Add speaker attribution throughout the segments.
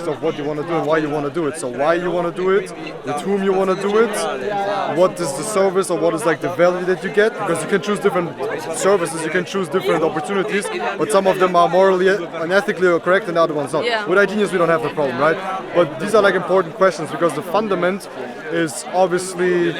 Speaker 1: specifics of what you want to do and why you want to do it. So why you want to do it, with whom you want to do it, what is the service or what is like the value that you get, because you can choose different services, you can choose different opportunities, but some of them are morally and ethically correct and the other ones not.
Speaker 2: Yeah.
Speaker 1: With iGenius we don't have the problem, right? But these are like important questions because the fundament is obviously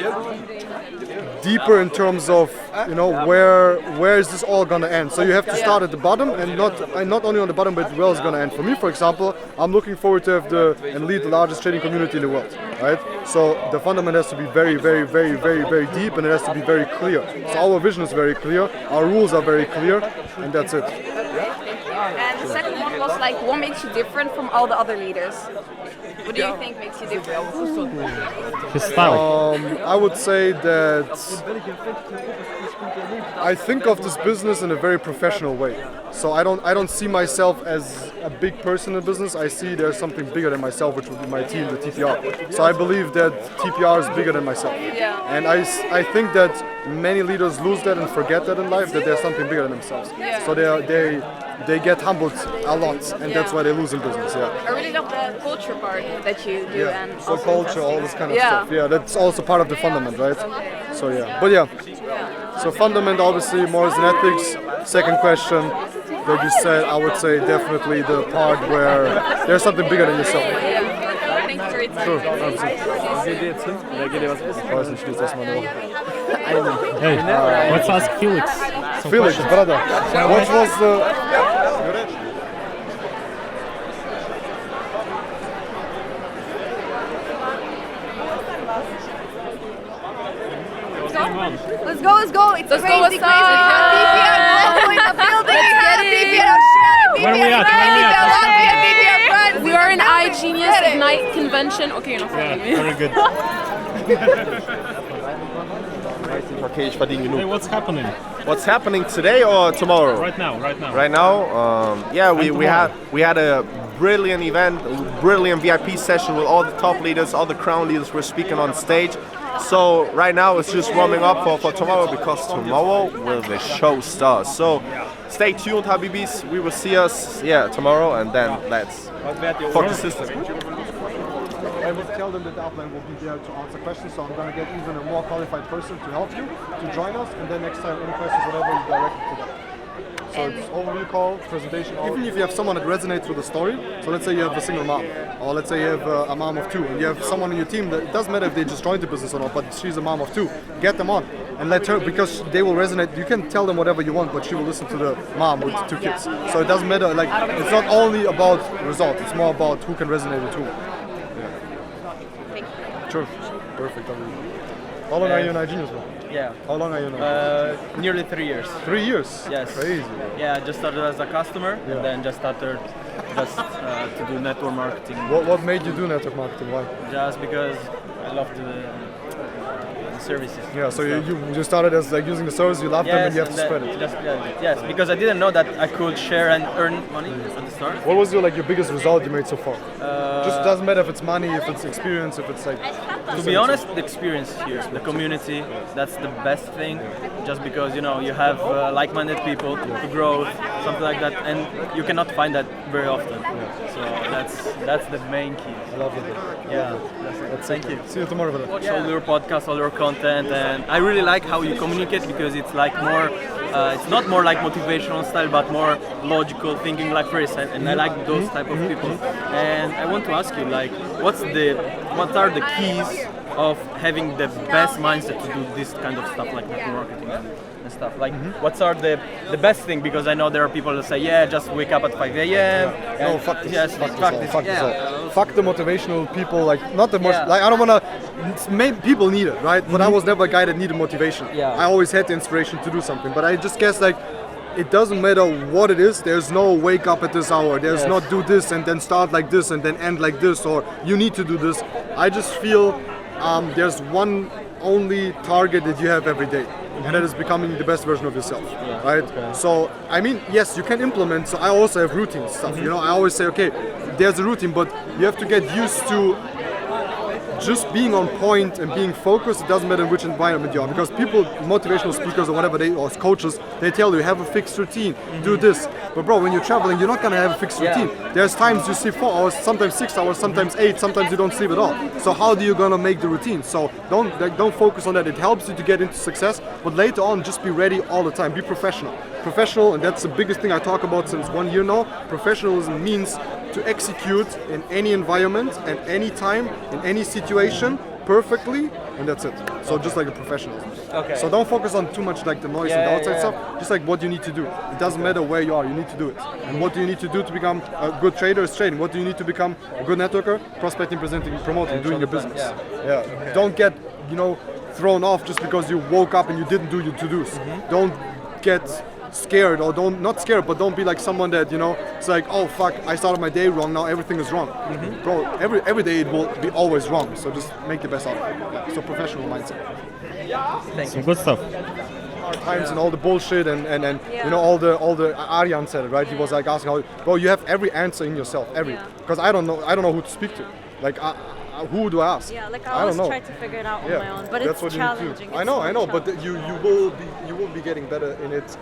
Speaker 1: deeper in terms of, you know, where is this all gonna end? So you have to start at the bottom and not only on the bottom, but where it's gonna end. For me, for example, I'm looking forward to have and lead the largest trading community in the world, right? So the fundament has to be very, very, very, very, very deep, and it has to be very clear. So our vision is very clear, our rules are very clear, and that's it.
Speaker 2: And the second one was like, what makes you different from all the other leaders? What do you think makes you different?
Speaker 3: His style.
Speaker 1: I would say that I think of this business in a very professional way. So I don't see myself as a big person in business. I see there's something bigger than myself, which would be my team, the TPR. So I believe that TPR is bigger than myself.
Speaker 2: Yeah.
Speaker 1: And I think that many leaders lose that and forget that in life, that there's something bigger than themselves.
Speaker 2: Yeah.
Speaker 1: So they get humbled a lot, and that's why they lose in business. Yeah.
Speaker 2: I really love the culture part that you do.
Speaker 1: Yeah.
Speaker 2: And
Speaker 1: So
Speaker 2: also
Speaker 1: culture, all this kind of stuff. Yeah, that's also part of the fundament, right? So yeah, but yeah. So fundament, obviously, morals and ethics. Second question that you said, I would say definitely the part where there's something bigger than yourself.
Speaker 2: Thank you for your time.
Speaker 1: Sure, absolutely. Ich weiß nicht, wie ist das mal noch?
Speaker 3: Hey, let's ask Felix. some
Speaker 1: Felix,
Speaker 3: questions.
Speaker 1: brother, what was the...
Speaker 2: Let's go, let's go. It's crazy, crazy.
Speaker 3: Where we at?
Speaker 4: We are in iGenius Ignite convention. Okay, you're not
Speaker 3: Yeah,
Speaker 4: following me.
Speaker 3: very good.
Speaker 5: Okay, ich verdiene genug.
Speaker 3: Hey, what's happening
Speaker 5: What's happening today or tomorrow?
Speaker 3: right now?
Speaker 5: Right now, yeah, we had a brilliant event, a brilliant VIP session with all the top leaders, all the crown leaders were speaking on stage. So right now it's just warming up for tomorrow, because tomorrow will the show start. So stay tuned, Habibis. We will see us tomorrow, and then let's fuck the system.
Speaker 1: I would tell them that the upline will be there to answer questions, so I'm going to get even a more qualified person to help you, to join us, and then next time any questions, whatever, you direct it to them. So it's overview call, presentation. Even if you have someone that resonates with the story, so let's say you have a single mom, or let's say you have a mom of two, and you have someone in your team that, it doesn't matter if they just joined the business or not, but she's a mom of two, get them on and let her, because they will resonate. You can tell them whatever you want, but she will listen to the mom with two kids. So it doesn't matter, like, it's not only about result, it's more about who can resonate with who. Sure, perfect. How long are you in iGenius, bro?
Speaker 6: Yeah.
Speaker 1: How long are you in?
Speaker 6: Nearly 3 years.
Speaker 1: 3 years?
Speaker 6: Yes.
Speaker 1: Crazy, bro.
Speaker 6: Yeah, I just started as a customer,
Speaker 1: Yeah.
Speaker 6: and then just started to do network marketing.
Speaker 1: What made you do network marketing? Why?
Speaker 6: Just because I love the services.
Speaker 1: Yeah, so you started as like using the service, you love them, and you have to spread it.
Speaker 6: Yes, because I didn't know that I could share and earn money at the start.
Speaker 1: What was your biggest result you made so far? Just doesn't matter if it's money, if it's experience, if it's like.
Speaker 6: To be honest, the experience here, the community, that's the best thing. Just because you have like-minded people to grow, something like that, and you cannot find that very often. So that's the main key.
Speaker 1: I love it.
Speaker 6: Yeah. Thank you.
Speaker 1: See you tomorrow, brother.
Speaker 6: Watch all your podcasts, all your content, and I really like how you communicate, because it's like more. It's not more like motivational style, but more logical thinking like Chris, and I like those type of people. And I want to ask you, like, what are the keys of having the best mindset to do this kind of stuff, like network marketing and stuff? Like, what are the best thing? Because I know there are people that say, yeah, just wake up at 5 a.m.
Speaker 1: No, fuck this.
Speaker 6: Yes,
Speaker 1: fuck
Speaker 6: fuck
Speaker 1: this.
Speaker 6: this.
Speaker 1: Fuck this all. Fuck the motivational people. Like, not the most.
Speaker 6: Yeah.
Speaker 1: Like, I don't wanna. People need it, right? But I was never a guy that needed motivation.
Speaker 6: Yeah.
Speaker 1: I always had the inspiration to do something. But I just guess like. It doesn't matter what it is, there's no wake up at this hour, there's not do this and then start like this and then end like this, or you need to do this. I just feel there's one only target that you have every day, and that is becoming the best version of yourself, right? Okay. So, I mean, yes, you can implement, so I also have routine stuff, I always say, okay, there's a routine, but you have to get used to just being on point and being focused, it doesn't matter which environment you are, because people, motivational speakers or whatever, or coaches, they tell you have a fixed routine, do this. But bro, when you're traveling, you're not gonna have a fixed routine. There's times you sleep 4 hours, sometimes 6 hours, sometimes 8, sometimes you don't sleep at all. So how do you gonna make the routine? So don't focus on that. It helps you to get into success, but later on, just be ready all the time. Be professional, and that's the biggest thing I talk about since 1 year now. Professionalism means to execute in any environment, at any time, in any situation, perfectly, and that's it. So just like a professional.
Speaker 6: Okay.
Speaker 1: So don't focus on too much like the noise and the outside stuff. Just like what you need to do. It doesn't matter where you are, you need to do it. And what do you need to do to become a good trader is trading. What do you need to become a good networker? Prospecting, presenting, promoting, doing your business. Yeah. Okay. Don't get, thrown off just because you woke up and you didn't do your to-dos. Don't get scared, or not scared, but don't be like someone that it's like, oh fuck, I started my day wrong, now everything is wrong. Bro, every day it will be always wrong, so just make the best out of it. Yeah. So professional mindset.
Speaker 3: Some good stuff.
Speaker 1: Hard times and all the bullshit and all the Arjan said it, right? He was like asking how, bro, you have every answer in yourself, because I don't know who to speak to. Like who do I ask?
Speaker 7: Yeah, like I
Speaker 1: don't
Speaker 7: always
Speaker 1: know.
Speaker 7: try to figure it out on my own, but it's challenging.
Speaker 1: I know, but you will be getting better in it.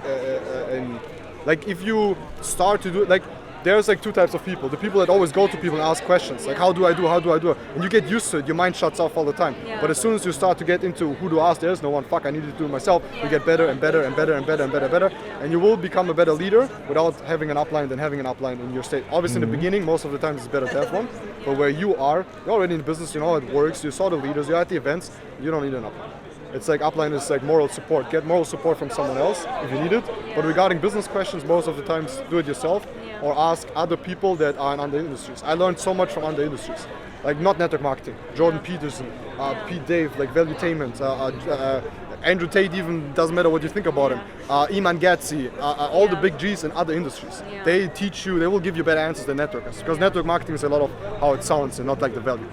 Speaker 1: And like if you start to do it, like there's like two types of people. The people that always go to people and ask questions, like how do I do it? And you get used to it, your mind shuts off all the time.
Speaker 7: Yeah.
Speaker 1: But as soon as you start to get into who to ask, there's no one, fuck, I need to do it myself. You get better and better and better and better and better and better. And you will become a better leader without having an upline than having an upline in your state. Obviously in the beginning, most of the time it's better to have one. But where you are, you're already in business, you know how it works, you saw the leaders, you're at the events, you don't need an upline. It's like upline is like moral support. Get moral support from someone else if you need it. But regarding business questions, most of the times do it yourself or ask other people that are in other industries. I learned so much from other industries, like not network marketing. Jordan Peterson, Pete Dave, like valuetainment, Andrew Tate, even doesn't matter what you think about him. Iman Gatsi, all the big G's in other industries.
Speaker 7: Yeah.
Speaker 1: They teach you, they will give you better answers than networkers, because network marketing is a lot of how it sounds and not like the value.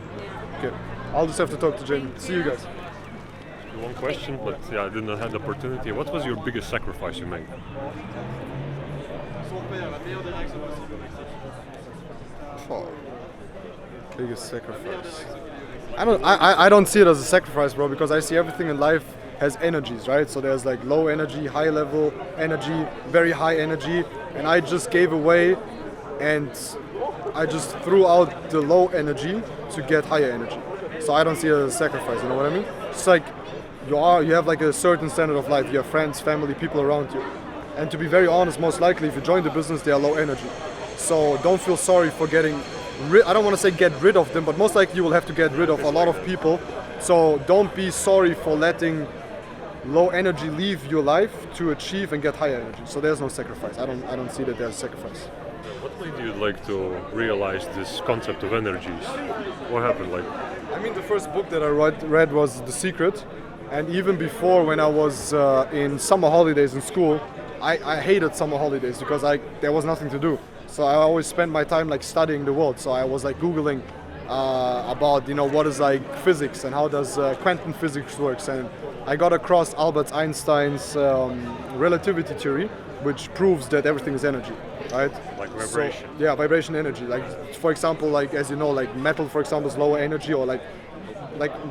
Speaker 1: Okay, I'll just have to talk to Jamie. See you guys.
Speaker 8: One question, but I did not have the opportunity. What was your biggest sacrifice you made?
Speaker 1: Oh, biggest sacrifice. I don't see it as a sacrifice, bro, because I see everything in life has energies, right? So there's like low energy, high level energy, very high energy, and I just gave away and I just threw out the low energy to get higher energy. So I don't see it as a sacrifice, you know what I mean? It's like you have like a certain standard of life, you have friends, family, people around you. And to be very honest, most likely if you join the business, they are low energy. So don't feel sorry for getting I don't want to say get rid of them, but most likely you will have to get rid of a lot of people. So don't be sorry for letting low energy leave your life to achieve and get higher energy. So there's no sacrifice. I don't see that there's sacrifice.
Speaker 8: What made you like to realize this concept of energies? What happened? Like,
Speaker 1: I mean, the first book that I read was The Secret, and even before, when I was in summer holidays in school, I hated summer holidays because there was nothing to do. So I always spent my time like studying the world. So I was like Googling about what is like physics and how does quantum physics works, and I got across Albert Einstein's relativity theory, which proves that everything is energy, right?
Speaker 8: Like vibration.
Speaker 1: So, yeah, vibration energy. Like for example, like as you know, like metal, for example, is lower energy, or like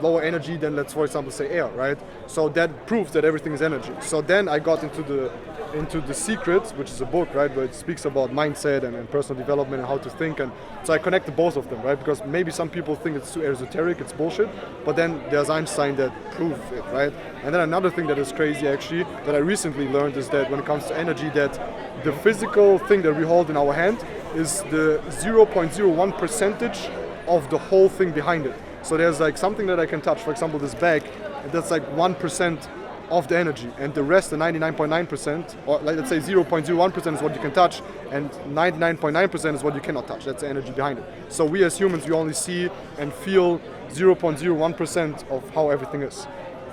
Speaker 1: lower energy than, let's for example say air, right? So that proves that everything is energy. So then I got into the Secret, which is a book, right, where it speaks about mindset and personal development and how to think, and so I connected both of them, right? Because maybe some people think it's too esoteric, it's bullshit, but then there's Einstein that proved it, right? And then another thing that is crazy actually that I recently learned is that when it comes to energy, that the physical thing that we hold in our hand is the 0.01 percentage of the whole thing behind it. So there's like something that I can touch, for example this bag, and that's like 1% of the energy, and the rest, the 99.9%, or like, let's say 0.01% is what you can touch, and 99.9% is what you cannot touch. That's the energy behind it. So we as humans, we only see and feel 0.01% of how everything is.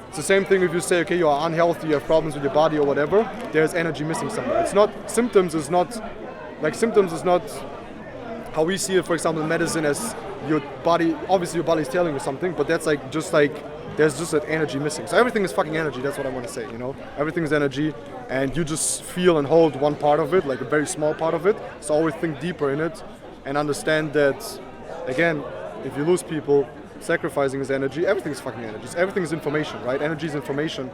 Speaker 1: It's the same thing if you say, okay, you are unhealthy, you have problems with your body or whatever, there's energy missing somewhere. It's not, symptoms is not how we see it, for example, in medicine, as your body, obviously your body is telling you something, but that's like, just like, there's just that energy missing. So everything is fucking energy, that's what I want to say, Everything is energy, and you just feel and hold one part of it, like a very small part of it. So always think deeper in it and understand that, again, if you lose people, sacrificing is energy. Everything is fucking energy. Everything is information, right? Energy is information,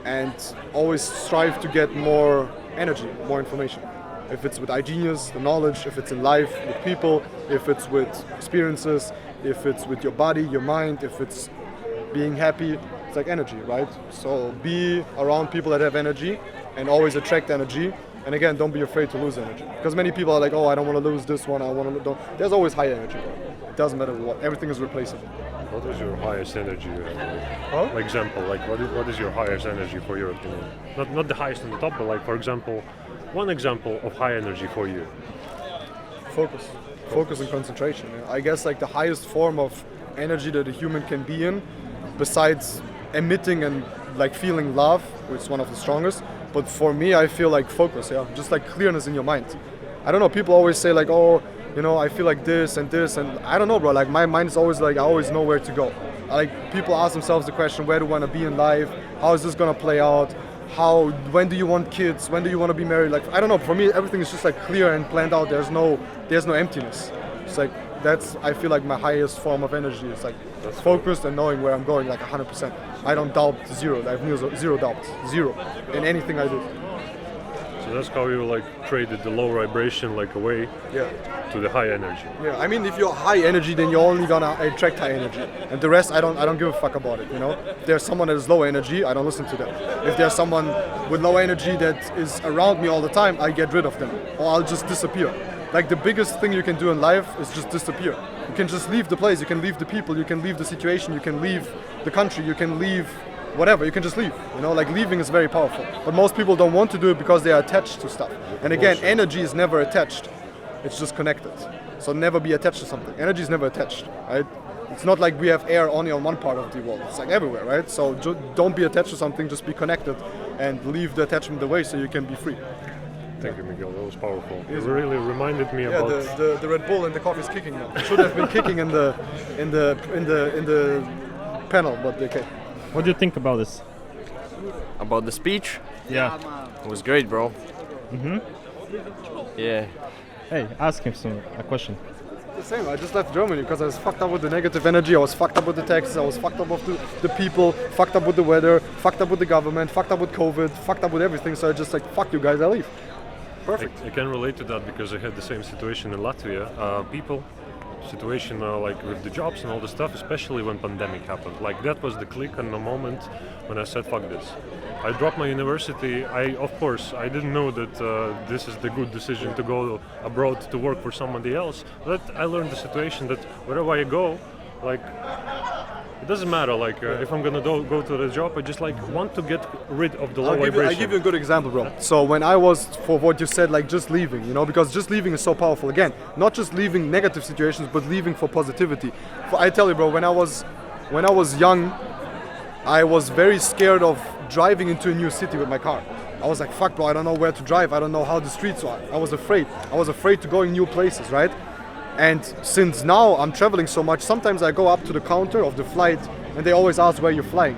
Speaker 1: and always strive to get more energy, more information. If it's with iGenius, the knowledge, if it's in life, with people, if it's with experiences, if it's with your body, your mind, if it's being happy, it's like energy, right? So be around people that have energy and always attract energy. And again, don't be afraid to lose energy. Because many people are like, oh, I don't want to lose this one, I want to don't. There's always high energy. It doesn't matter what, everything is replaceable.
Speaker 8: What is your highest energy?
Speaker 1: Huh?
Speaker 8: Example, like what is your highest energy for your opinion? Not the highest on the top, but like for example, one example of high energy for you.
Speaker 1: Focus and concentration. Yeah. I guess like the highest form of energy that a human can be in, besides emitting and like feeling love, which is one of the strongest. But for me, I feel like focus, yeah, just like clearness in your mind. I don't know, people always say like, oh, you know, I feel like this, and I don't know, bro, like my mind is always like, I always know where to go. Like people ask themselves the question, where do I want to be in life? How is this gonna play out? When do you want kids? When do you want to be married? Like, I don't know, for me, everything is just like clear and planned out. There's no emptiness. It's like, I feel like my highest form of energy is like focused and knowing where I'm going, like 100%. I don't doubt zero. I have zero doubts, zero in anything I do.
Speaker 8: So that's how you like traded the low vibration like away to the high energy.
Speaker 1: Yeah, I mean, if you're high energy, then you're only gonna attract high energy, and the rest, I don't give a fuck about it. You know, if there's someone that is low energy, I don't listen to them. If there's someone with low energy that is around me all the time, I get rid of them, or I'll just disappear. Like the biggest thing you can do in life is just disappear. You can just leave the place, you can leave the people, you can leave the situation, you can leave the country, you can leave whatever, you can just leave. You know, like leaving is very powerful. But most people don't want to do it because they are attached to stuff. And again, energy is never attached. It's just connected. So never be attached to something. Energy is never attached, right? It's not like we have air only on one part of the world. It's like everywhere, right? So don't be attached to something, just be connected and leave the attachment away so you can be free.
Speaker 8: Thank you, Miguel. That was powerful. It really reminded me about
Speaker 1: the Red Bull and the coffee is kicking now. It should have been kicking in the panel, but okay.
Speaker 3: What do you think about this?
Speaker 9: About the speech?
Speaker 3: Yeah.
Speaker 9: It was great, bro.
Speaker 3: Mm-hmm.
Speaker 9: Yeah.
Speaker 3: Hey, ask him a question.
Speaker 1: The same. I just left Germany because I was fucked up with the negative energy. I was fucked up with the taxes. I was fucked up with the people. Fucked up with the weather. Fucked up with the government. Fucked up with COVID. Fucked up with everything. So I just like, fuck you guys. I leave. Perfect.
Speaker 8: I can relate to that because I had the same situation in Latvia. Situation like with the jobs and all the stuff, especially when pandemic happened. Like that was the click and the moment when I said fuck this. I dropped my university. Of course I didn't know that this is the good decision to go abroad to work for somebody else, but I learned the situation that wherever I go, like it doesn't matter, like if I'm gonna go to the job, I just like want to get rid of the low vibration.
Speaker 1: I'll give you a good example, bro. So when I was, for what you said, like just leaving, you know, because just leaving is so powerful. Again, not just leaving negative situations, but leaving for positivity. I tell you, bro, when I was young, I was very scared of driving into a new city with my car. I was like, fuck, bro, I don't know where to drive. I don't know how the streets are. I was afraid. I was afraid to go in new places, right? And since now I'm traveling so much, sometimes I go up to the counter of the flight and they always ask where you're flying.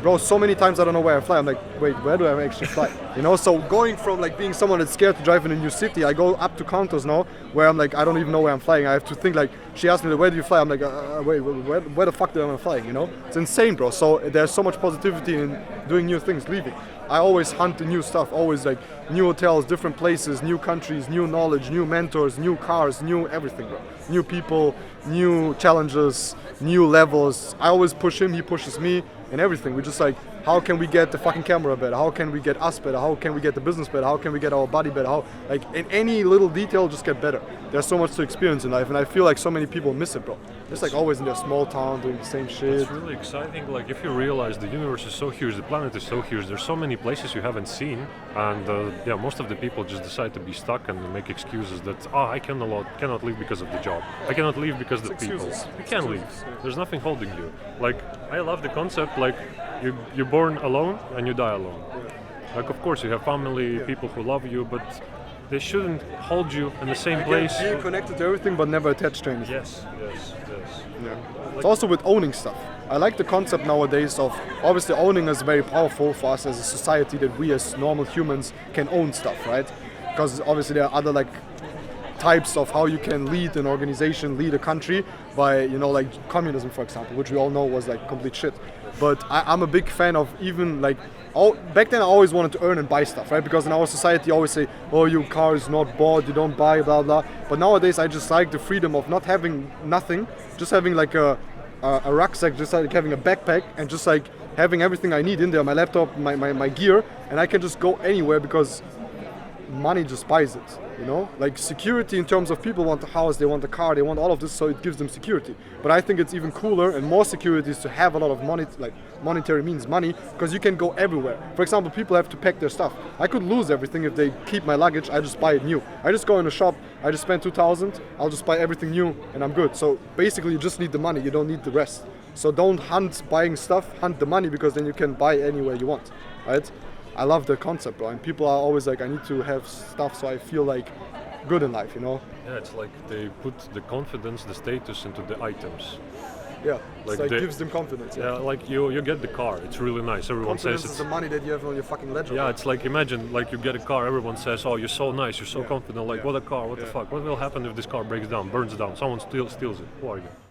Speaker 1: Bro, so many times I don't know where I fly. I'm like, wait, where do I actually fly? You know, so going from like being someone that's scared to drive in a new city, I go up to counters now where I'm like, I don't even know where I'm flying. I have to think like, she asked me, where do you fly? I'm like, wait, where the fuck am I flying, you know? It's insane, bro. So there's so much positivity in doing new things, leaving. I always hunt the new stuff, always like new hotels, different places, new countries, new knowledge, new mentors, new cars, new everything, bro. New people, new challenges, new levels. I always push him, he pushes me, and everything. We're just like, how can we get the fucking camera better? How can we get us better? How can we get the business better? How can we get our body better? How, like, in any little detail, just get better. There's so much to experience in life, and I feel like so many people miss it, bro. Just like always in their small town doing the same shit.
Speaker 8: It's really exciting. Like if you realize the universe is so huge, the planet is so huge, there's so many places you haven't seen, and yeah, most of the people just decide to be stuck and make excuses that I cannot leave because of the job. I cannot leave because of the people. You can't leave. There's nothing holding you. Like I love the concept. Like you're born alone and you die alone. Like of course you have family, people who love you, but they shouldn't hold you in the same place.
Speaker 1: Being connected to everything, but never attached to anything.
Speaker 8: Yes.
Speaker 1: Yeah. It's also with owning stuff. I like the concept nowadays of, obviously owning is very powerful for us as a society, that we as normal humans can own stuff, right? Because obviously there are other like types of how you can lead an organization, lead a country by, you know, like communism, for example, which we all know was like complete shit. But I'm a big fan of even like, back then I always wanted to earn and buy stuff, right? Because in our society always say, oh, your car is not bought, you don't buy, blah, blah. But nowadays I just like the freedom of not having nothing, just having like a rucksack, just like having a backpack, and just like having everything I need in there, my laptop, my gear, and I can just go anywhere because money just buys it, you know? Like security in terms of people want a house, they want a car, they want all of this, so it gives them security. But I think it's even cooler and more security is to have a lot of money, like monetary means money, because you can go everywhere. For example, people have to pack their stuff. I could lose everything if they keep my luggage, I just buy it new. I just go in a shop, I just spend 2,000, I'll just buy everything new and I'm good. So basically you just need the money, you don't need the rest. So don't hunt buying stuff, hunt the money, because then you can buy anywhere you want, right? I love the concept, bro, and people are always like, I need to have stuff so I feel like good in life, you know?
Speaker 8: Yeah, it's like they put the confidence, the status into the items.
Speaker 1: Yeah,
Speaker 8: like
Speaker 1: it gives them confidence.
Speaker 8: Yeah, like you get the car, it's really nice. Everyone
Speaker 1: confidence
Speaker 8: says
Speaker 1: is the money that you have on your fucking ledger.
Speaker 8: Yeah, it's like, imagine like you get a car, everyone says, oh, you're so nice, you're so confident, like what a car, what the fuck, what will happen if this car breaks down, burns down, someone steals it, who are you?